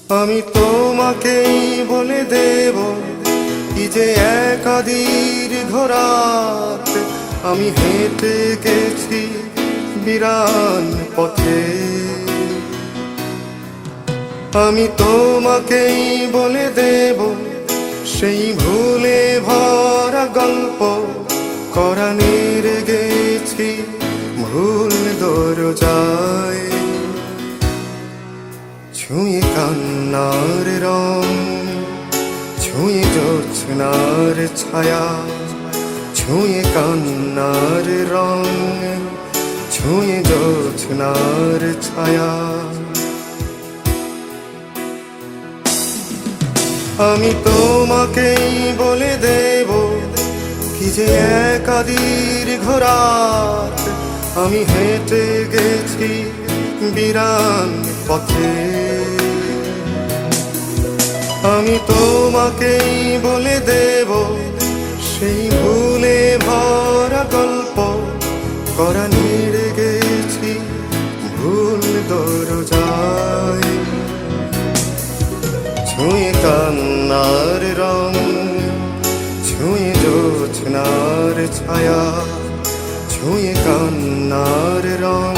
আমি তোমাকেই বলে দেব কি যে একা দীর্ঘ রাত আমি হেঁটে গেছি বিরান পথে। আমি তোমাকেই বলে দেব সেই ভুলে ভরা গল্প কোরানের গেছি ভুল দরজায়। ছুঁয়ে কান্নার রং, ছুঁয়ে জোছনার ছায়া, ছুঁয়ে কান্নার রং, ছুঁয়ে জোছনার ছায়া। আমি তোমাকেই বলে দেব কি যে একা দীর্ঘ রাত আমি হেঁটে গেছি বিরান পথে। আমি তোমাকেই বলে দেব সেই ভুলে ভরা গল্প কোরানের গেছি ভুল দরজায়। ছুঁয়ে কান্নার রং, ছুঁয়ে জোছনার ছায়া, ছুঁয়ে কান্নার রং,